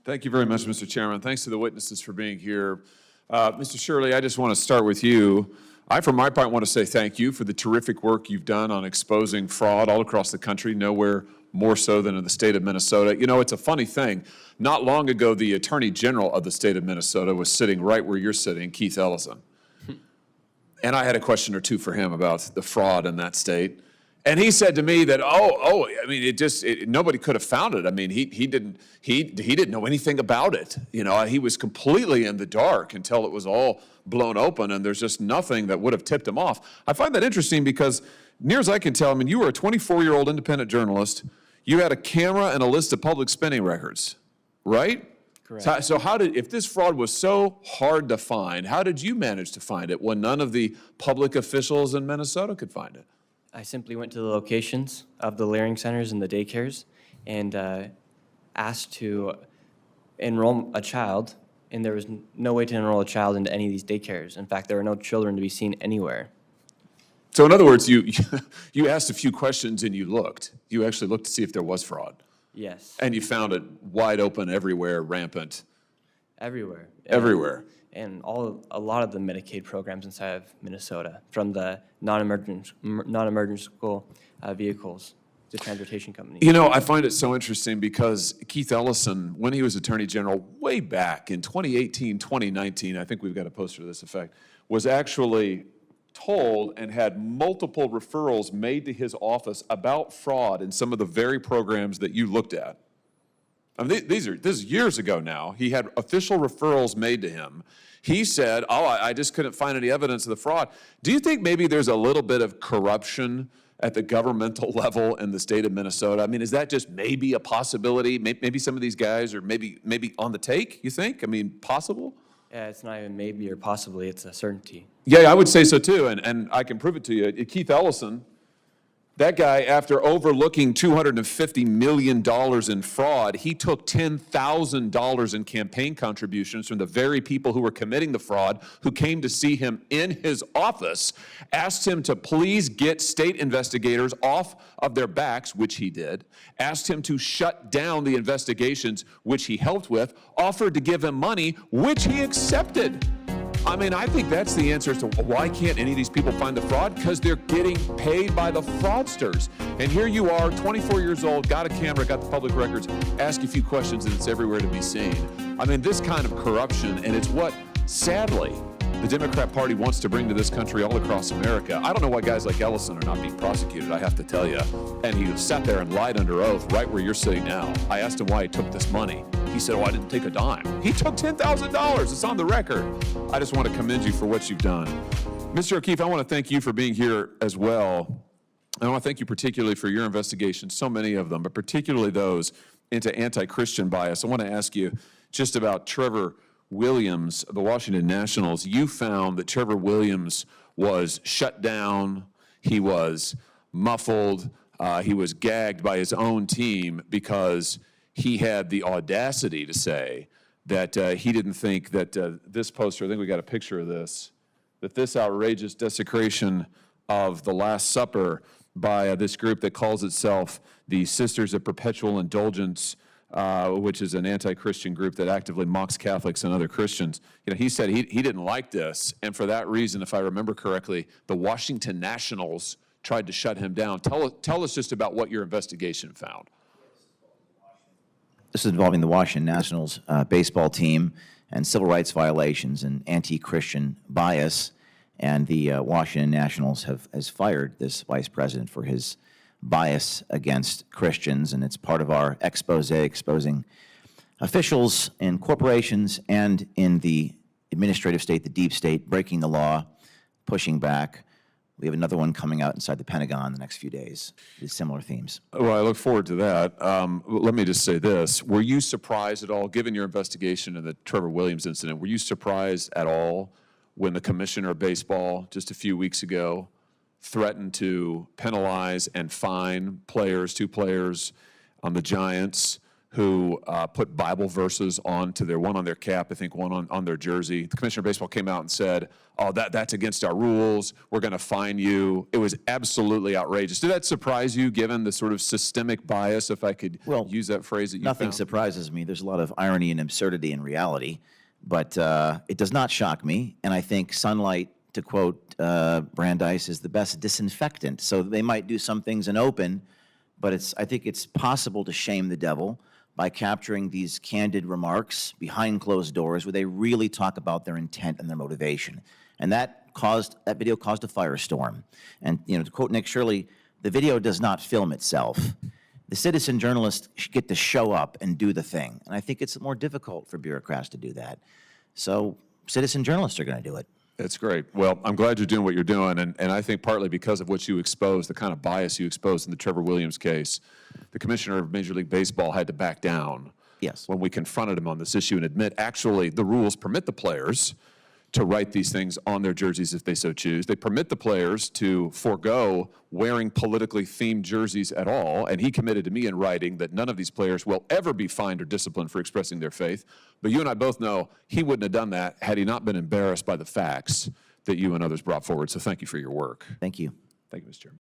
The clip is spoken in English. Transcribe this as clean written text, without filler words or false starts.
Thank you very much, Mr. Chairman. Thanks to the witnesses for being here. Mr. Shirley, I just want to start with you. I, for my part, want to say thank you for the terrific work you've done on exposing fraud all across the country, nowhere more so than in the state of Minnesota. You know, it's a funny thing. Not long ago, the Attorney General of the state of Minnesota was sitting right where you're sitting, Keith Ellison. And I had a question or two for him about the fraud in that state. And he said to me that, I mean, nobody could have found it. I mean, he didn't know anything about it. You know, he was completely in the dark until it was all blown open, and there's just nothing that would have tipped him off. I find that interesting because, near as I can tell, I mean, you were a 24-year-old independent journalist. You had a camera and a list of public spending records, right? Correct. So if this fraud was so hard to find, how did you manage to find it when none of the public officials in Minnesota could find it? I simply went to the locations of the layering centers and the daycares and asked to enroll a child, and there was no way to enroll a child into any of these daycares. In fact, there were no children to be seen anywhere. So in other words, you asked a few questions and you looked. You actually looked to see if there was fraud. Yes. And you found it wide open everywhere, rampant. Everywhere. Everywhere. And a lot of the Medicaid programs inside of Minnesota, from the non-emergent school vehicles, the transportation companies. You know, I find it so interesting because Keith Ellison, when he was Attorney General way back in 2018, 2019, I think we've got a poster to this effect, was actually told and had multiple referrals made to his office about fraud in some of the very programs that you looked at. I mean, this is years ago now. He had official referrals made to him. He said, I just couldn't find any evidence of the fraud. Do you think maybe there's a little bit of corruption at the governmental level in the state of Minnesota? I mean, is that just maybe a possibility? Maybe some of these guys are maybe on the take, you think? I mean, possible? Yeah, it's not even maybe or possibly, it's a certainty. Yeah, I would say so too, and I can prove it to you. Keith Ellison, that guy, after overlooking $250 million in fraud, he took $10,000 in campaign contributions from the very people who were committing the fraud, who came to see him in his office, asked him to please get state investigators off of their backs, which he did, asked him to shut down the investigations, which he helped with, offered to give him money, which he accepted. I mean, I think that's the answer as to why can't any of these people find the fraud? Because they're getting paid by the fraudsters. And here you are, 24 years old, got a camera, got the public records, ask a few questions, and it's everywhere to be seen. I mean, this kind of corruption, and it's what, sadly, the Democrat Party wants to bring to this country all across America. I don't know why guys like Ellison are not being prosecuted, I have to tell you. And he sat there and lied under oath right where you're sitting now. I asked him why he took this money. He said, I didn't take a dime. He took $10,000. It's on the record. I just want to commend you for what you've done. Mr. O'Keefe, I want to thank you for being here as well. I want to thank you particularly for your investigations, so many of them, but particularly those into anti-Christian bias. I want to ask you just about Trevor Williams of the Washington Nationals. You found that Trevor Williams was shut down, he was muffled, he was gagged by his own team because he had the audacity to say that he didn't think that this poster, I think we got a picture of this, that this outrageous desecration of the Last Supper by this group that calls itself the Sisters of Perpetual Indulgence, which is an anti-Christian group that actively mocks Catholics and other Christians. You know, he said he didn't like this, and for that reason, if I remember correctly, the Washington Nationals tried to shut him down. Tell us just about what your investigation found. This is involving the Washington Nationals baseball team and civil rights violations and anti-Christian bias, and the Washington Nationals has fired this vice president for his bias against Christians, and it's part of our expose exposing officials in corporations and in the administrative state, the deep state, breaking the law, pushing back. We have another one coming out inside the Pentagon in the next few days with similar themes. Well, I look forward to that. Let me just say this. Were you surprised at all, given your investigation of the Trevor Williams incident, were you surprised at all when the commissioner of baseball just a few weeks ago threatened to penalize and fine players, two players on the Giants who put Bible verses onto one on their cap, I think one on their jersey. The Commissioner of Baseball came out and said, oh, that's against our rules. We're going to fine you. It was absolutely outrageous. Did that surprise you, given the sort of systemic bias, if I could use that phrase that you Nothing found? surprises me. There's a lot of irony and absurdity in reality, but it does not shock me. And I think sunlight, to quote Brandeis, is the best disinfectant. So they might do some things in open, but I think it's possible to shame the devil by capturing these candid remarks behind closed doors where they really talk about their intent and their motivation. And that video caused a firestorm. And, to quote Nick Shirley, the video does not film itself. The citizen journalists get to show up and do the thing. And I think it's more difficult for bureaucrats to do that. So citizen journalists are going to do it. That's great. Well, I'm glad you're doing what you're doing, and I think partly because of what you exposed, the kind of bias you exposed in the Trevor Williams case, the commissioner of Major League Baseball had to back down. Yes. When we confronted him on this issue and admit, actually, the rules permit the players to write these things on their jerseys if they so choose. They permit the players to forego wearing politically themed jerseys at all, and he committed to me in writing that none of these players will ever be fined or disciplined for expressing their faith. But you and I both know he wouldn't have done that had he not been embarrassed by the facts that you and others brought forward. So thank you for your work. Thank you. Thank you, Mr. Chairman.